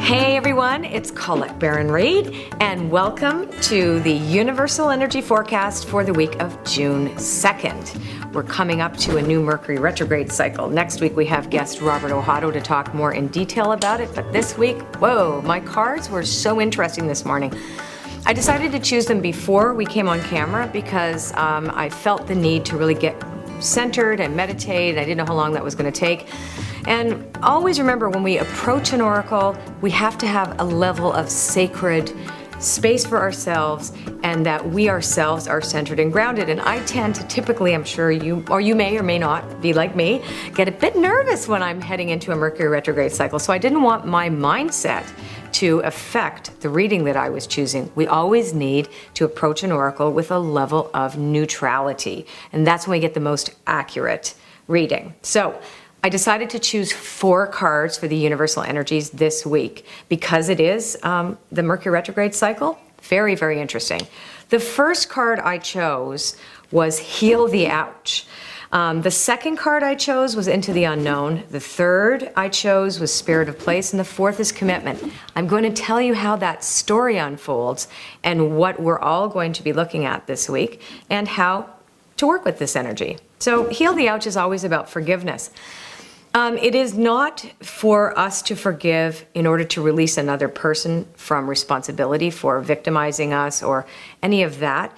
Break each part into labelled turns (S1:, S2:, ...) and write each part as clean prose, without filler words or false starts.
S1: Hey everyone, it's Colette Baron-Reid, and welcome to the Universal Energy Forecast for the week of June 2nd. We're coming up to a new Mercury retrograde cycle. Next week we have guest Robert Ohado to talk more in detail about it, but this week, whoa, my cards were so interesting this morning. I decided to choose them before we came on camera because I felt the need to really get centered and meditate. I didn't know how long that was going to take. And always remember, when we approach an oracle, we have to have a level of sacred space for ourselves, and that we ourselves are centered and grounded. And I tend to typically, I'm sure you may or may not be like me, get a bit nervous when I'm heading into a Mercury retrograde cycle. So I didn't want my mindset to affect the reading that I was choosing. We always need to approach an oracle with a level of neutrality, and that's when we get the most accurate reading. So I decided to choose 4 cards for the universal energies this week because it is the Mercury retrograde cycle. Very, very interesting. The first card I chose was Heal the Ouch. The second card I chose was Into the Unknown. The third I chose was Spirit of Place, and the fourth is Commitment. I'm going to tell you how that story unfolds and what we're all going to be looking at this week and how to work with this energy. So Heal the Ouch is always about forgiveness. It is not for us to forgive in order to release another person from responsibility for victimizing us or any of that.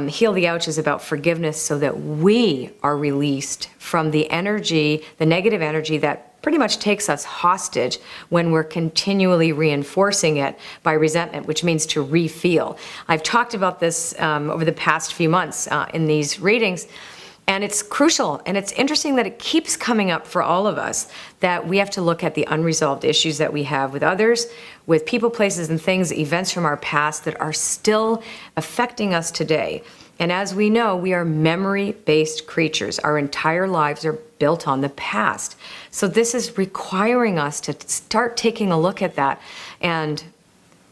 S1: Heal the Ouch is about forgiveness so that we are released from the energy, the negative energy that pretty much takes us hostage when we're continually reinforcing it by resentment, which means to re-feel. I've talked about this over the past few months in these readings. And it's crucial, and it's interesting that it keeps coming up for all of us, that we have to look at the unresolved issues that we have with others, with people, places, and things, events from our past that are still affecting us today. And as we know, we are memory-based creatures. Our entire lives are built on the past. So this is requiring us to start taking a look at that and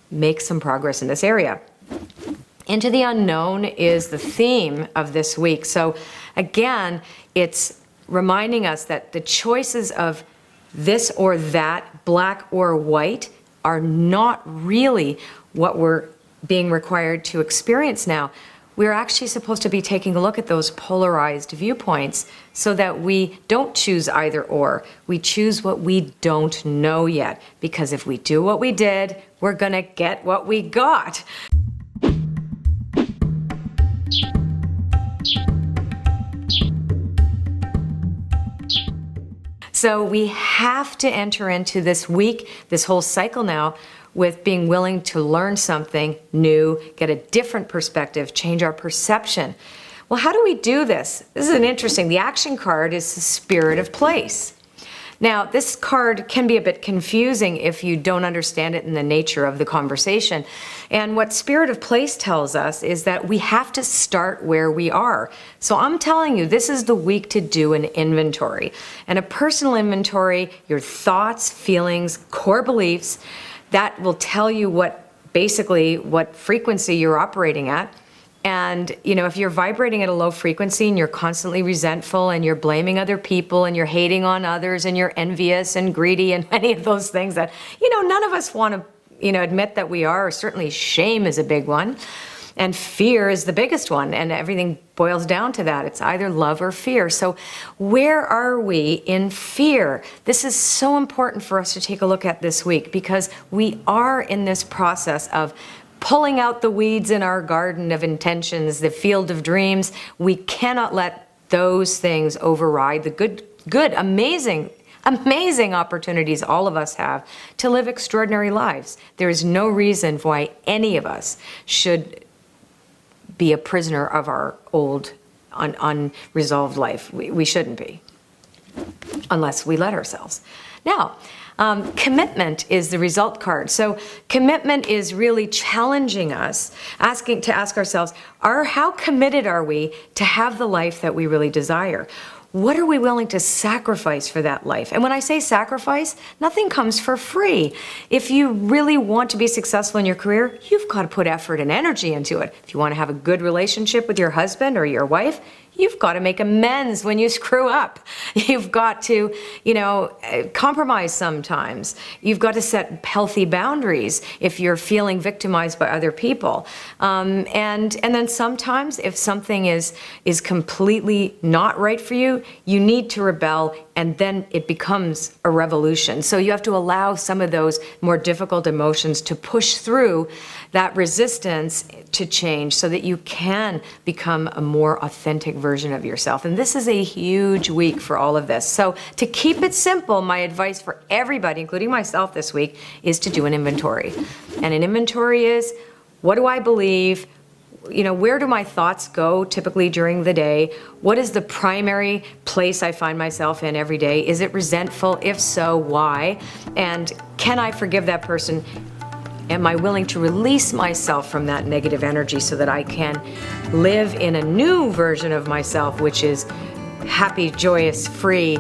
S1: make some progress in this area. Into the Unknown is the theme of this week. So again, it's reminding us that the choices of this or that, black or white, are not really what we're being required to experience now. We're actually supposed to be taking a look at those polarized viewpoints so that we don't choose either or. We choose what we don't know yet, because if we do what we did, we're gonna get what we got. So we have to enter into this week, this whole cycle now, with being willing to learn something new, get a different perspective, change our perception. Well, how do we do this? This is an interesting, the action card is the Spirit of Place. Now, this card can be a bit confusing if you don't understand it in the nature of the conversation. And what Spirit of Place tells us is that we have to start where we are. So I'm telling you, this is the week to do an inventory. And a personal inventory, your thoughts, feelings, core beliefs, that will tell you what frequency you're operating at. And, if you're vibrating at a low frequency and you're constantly resentful and you're blaming other people and you're hating on others and you're envious and greedy and many of those things that, none of us want to, admit that we are, or certainly shame is a big one. And fear is the biggest one. And everything boils down to that. It's either love or fear. So where are we in fear? This is so important for us to take a look at this week, because we are in this process of pulling out the weeds in our garden of intentions, the field of dreams. We cannot let those things override the good, amazing opportunities all of us have to live extraordinary lives. There is no reason why any of us should be a prisoner of our old, unresolved life. We shouldn't be, unless we let ourselves. Now, commitment is the result card. So commitment is really challenging us, to ask ourselves, how committed are we to have the life that we really desire? What are we willing to sacrifice for that life? And when I say sacrifice, nothing comes for free. If you really want to be successful in your career, you've got to put effort and energy into it. If you want to have a good relationship with your husband or your wife, You've got to make amends when you screw up. You've got to, compromise sometimes. You've got to set healthy boundaries if you're feeling victimized by other people. And then sometimes if something is completely not right for you, you need to rebel, and then it becomes a revolution. So you have to allow some of those more difficult emotions to push through that resistance to change so that you can become a more authentic version of yourself. And this is a huge week for all of this. So to keep it simple, my advice for everybody, including myself this week, is to do an inventory. And an inventory is, what do I believe? Where do my thoughts go typically during the day? What is the primary place I find myself in every day? Is it resentful? If so, why? And can I forgive that person? Am I willing to release myself from that negative energy so that I can live in a new version of myself, which is happy, joyous, free,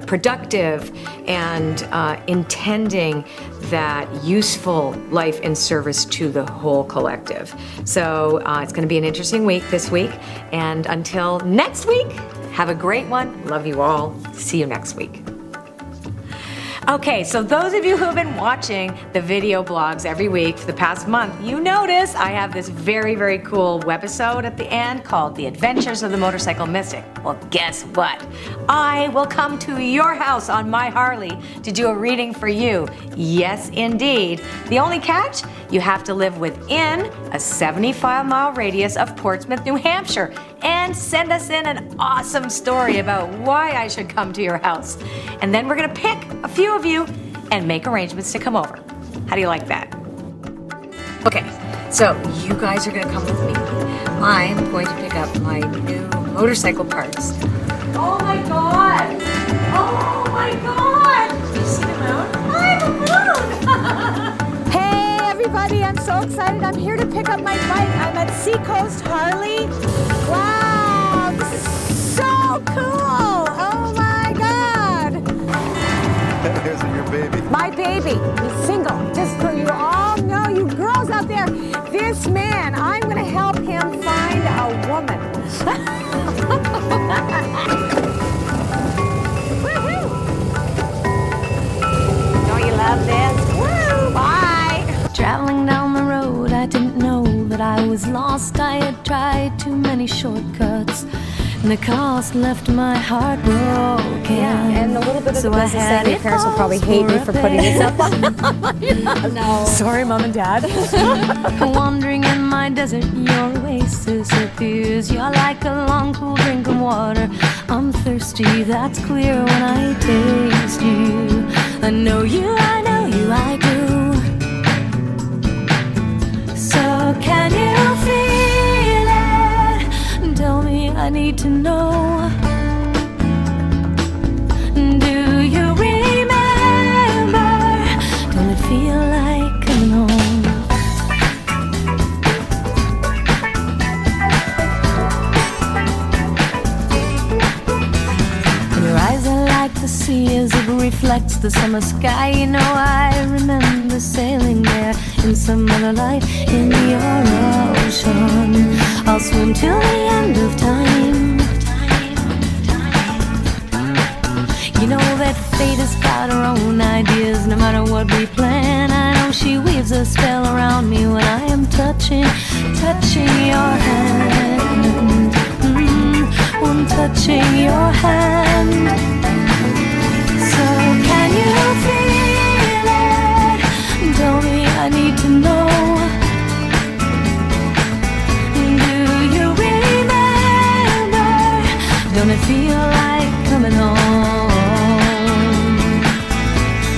S1: productive, and intending that useful life in service to the whole collective. So it's going to be an interesting week this week. And until next week, have a great one. Love you all. See you next week. Okay, so those of you who have been watching the video blogs every week for the past month, you notice I have this very, very cool webisode at the end called The Adventures of the Motorcycle Mystic. Well, guess what? I will come to your house on my Harley to do a reading for you. Yes, indeed. The only catch? You have to live within a 75-mile radius of Portsmouth, New Hampshire, and send us in an awesome story about why I should come to your house. And then we're gonna pick a few of you and make arrangements to come over. How do you like that? Okay, so you guys are gonna come with me. I'm going to pick up my new motorcycle parts. Oh my God! Oh my God! Do you see the moon? I'm a moon!
S2: Hey everybody, I'm so excited. I'm here to pick up my bike. I'm at Seacoast Harley. Wow, this is so cool! Oh my God!
S3: Here's your baby.
S2: My baby, he's single. Just so you all know, you girls out there, this man, I'm gonna help him find a woman. Woohoo! Don't you love this? Woo! Bye!
S4: Traveling down the road, I didn't know that I was lost. I had tried too many shortcuts, and the cost left my heart broken.
S2: Yeah, and a little bit of
S4: So
S2: the
S4: I
S2: business
S4: had
S2: saying your
S4: it
S2: parents will probably
S4: all
S2: hate me for putting this up
S4: on.
S2: No. Sorry, Mom and Dad.
S4: Wandering in my desert, your oasis appears. You're like a long, cool drink of water. I'm thirsty, that's clear when I taste you. I know you, I know you, I do. So can you feel it? Tell me, I need to know. Do you remember? Don't it feel like coming home? And your eyes are like the sea as it reflects the summer sky. You know I remember sailing there in some other life in your ocean. I'll swim till the end of time. You know that fate has got her own ideas. No matter what we plan, I know she weaves a spell around me when I am touching your hand. I'm touching your hand. So can you feel it? Tell me, I need to know. Do you remember? Don't it feel like coming home?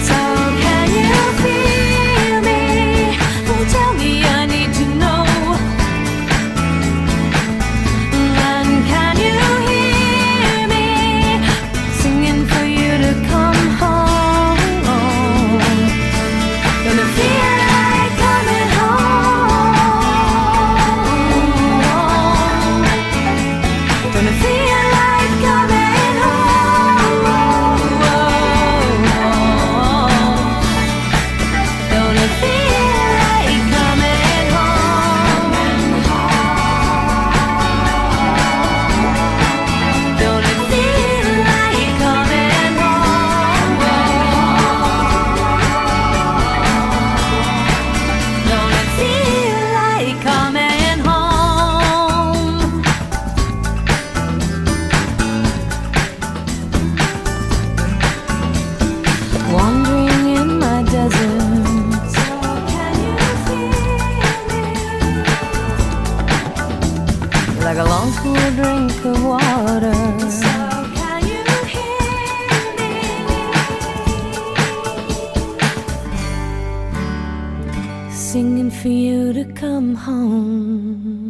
S4: So can you feel me? Tell me, I need to know. And can you hear me singing for you to come home? Don't it feel like coming home? Don't it feel like coming home? long for a drink of water.
S2: So can you hear me?
S4: Singing for you to come home.